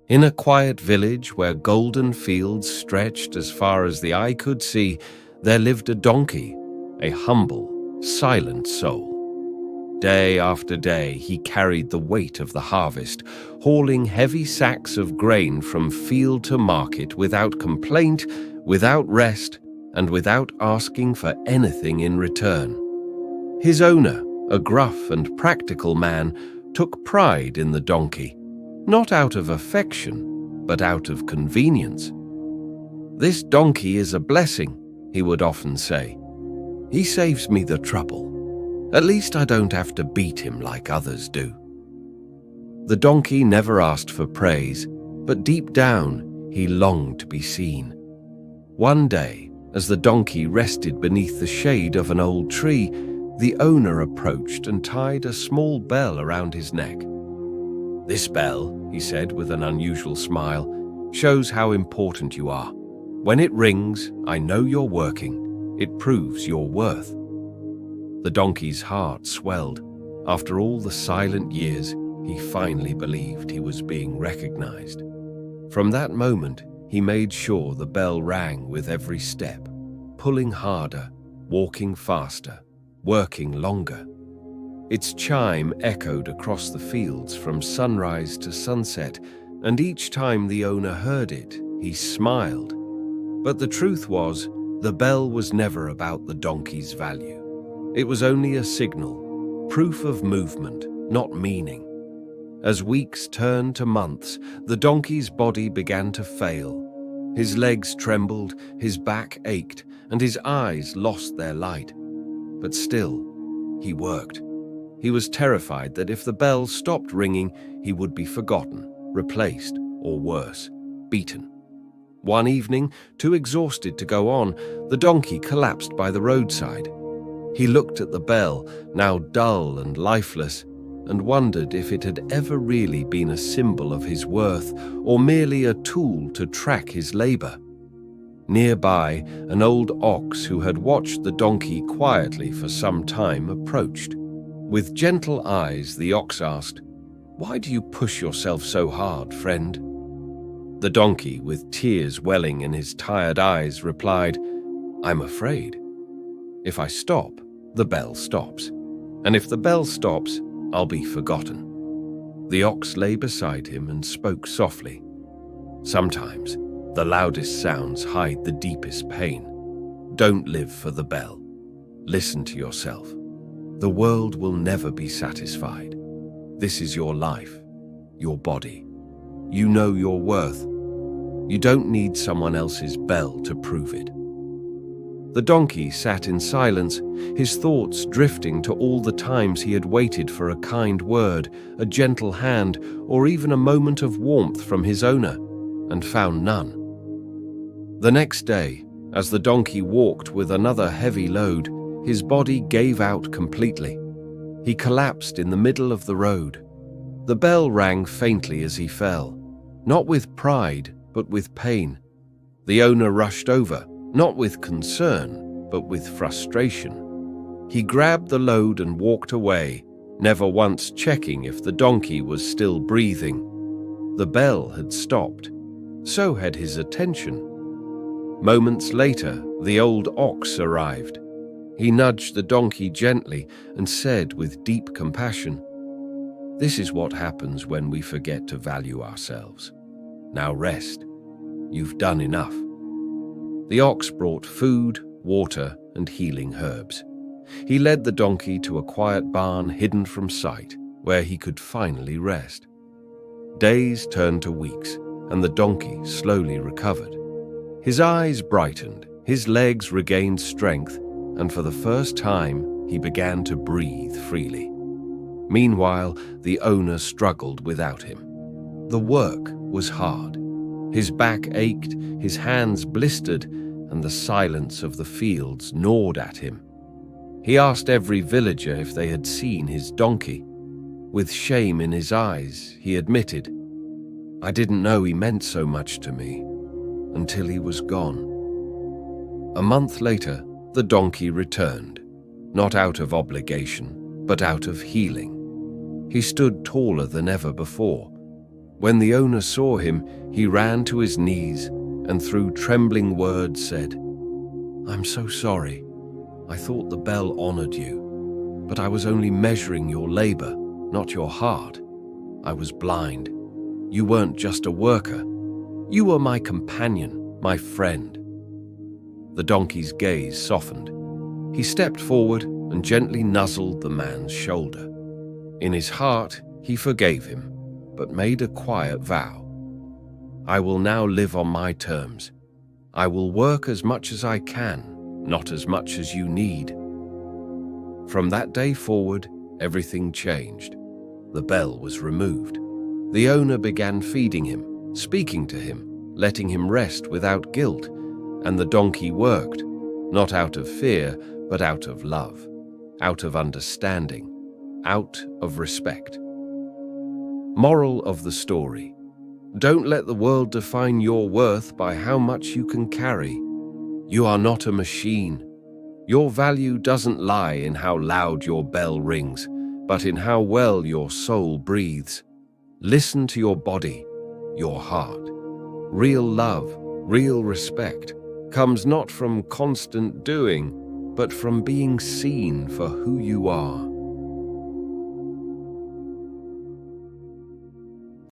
In a quiet village where golden fields stretched as far as the eye could see, there lived a donkey, a humble, silent soul. Day after day, he carried the weight of the harvest, hauling heavy sacks of grain from field to market without complaint, without rest, and without asking for anything in return. His owner, a gruff and practical man, took pride in the donkey, not out of affection, but out of convenience. "This donkey is a blessing," he would often say. "He saves me the trouble. At least I don't have to beat him like others do." The donkey never asked for praise, but deep down he longed to be seen. One day, as the donkey rested beneath the shade of an old tree, the owner approached and tied a small bell around his neck. "This bell," he said with an unusual smile, "shows how important you are. When it rings, I know you're working. It proves your worth." The donkey's heart swelled. After all the silent years, he finally believed he was being recognized. From that moment, he made sure the bell rang with every step, pulling harder, walking faster, working longer. Its chime echoed across the fields from sunrise to sunset, and each time the owner heard it, he smiled. But the truth was, the bell was never about the donkey's value. It was only a signal, proof of movement, not meaning. As weeks turned to months, the donkey's body began to fail. His legs trembled, his back ached, and his eyes lost their light. But still, he worked. He was terrified that if the bell stopped ringing, he would be forgotten, replaced, or worse, beaten. One evening, too exhausted to go on, the donkey collapsed by the roadside. He looked at the bell, now dull and lifeless, and wondered if it had ever really been a symbol of his worth or merely a tool to track his labor. Nearby, an old ox who had watched the donkey quietly for some time approached. With gentle eyes, the ox asked, "Why do you push yourself so hard, friend?" The donkey, with tears welling in his tired eyes, replied, "I'm afraid. If I stop, the bell stops. And if the bell stops, I'll be forgotten." The ox lay beside him and spoke softly. "Sometimes the loudest sounds hide the deepest pain. Don't live for the bell. Listen to yourself. The world will never be satisfied. This is your life, your body. You know your worth. You don't need someone else's bell to prove it." The donkey sat in silence, his thoughts drifting to all the times he had waited for a kind word, a gentle hand, or even a moment of warmth from his owner, and found none. The next day, as the donkey walked with another heavy load, his body gave out completely. He collapsed in the middle of the road. The bell rang faintly as he fell, not with pride, but with pain. The owner rushed over, not with concern, but with frustration. He grabbed the load and walked away, never once checking if the donkey was still breathing. The bell had stopped. So had his attention. Moments later, the old ox arrived. He nudged the donkey gently and said with deep compassion, "This is what happens when we forget to value ourselves. Now rest. You've done enough." The ox brought food, water, and healing herbs. He led the donkey to a quiet barn hidden from sight, where he could finally rest. Days turned to weeks, and the donkey slowly recovered. His eyes brightened, his legs regained strength, and for the first time, he began to breathe freely. Meanwhile, the owner struggled without him. The work was hard. His back ached, his hands blistered, and the silence of the fields gnawed at him. He asked every villager if they had seen his donkey. With shame in his eyes, he admitted, "I didn't know he meant so much to me until he was gone." A month later, the donkey returned, not out of obligation, but out of healing. He stood taller than ever before. When the owner saw him, he ran to his knees and through trembling words said, "I'm so sorry. I thought the bell honored you, but I was only measuring your labor, not your heart. I was blind. You weren't just a worker. You were my companion, my friend." The donkey's gaze softened. He stepped forward and gently nuzzled the man's shoulder. In his heart, he forgave him, but made a quiet vow. "I will now live on my terms. I will work as much as I can, not as much as you need." From that day forward, everything changed. The bell was removed. The owner began feeding him, speaking to him, letting him rest without guilt, and the donkey worked, not out of fear, but out of love, out of understanding, out of respect. Moral of the story: don't let the world define your worth by how much you can carry. You are not a machine. Your value doesn't lie in how loud your bell rings, but in how well your soul breathes. Listen to your body, your heart. Real love, real respect comes not from constant doing, but from being seen for who you are.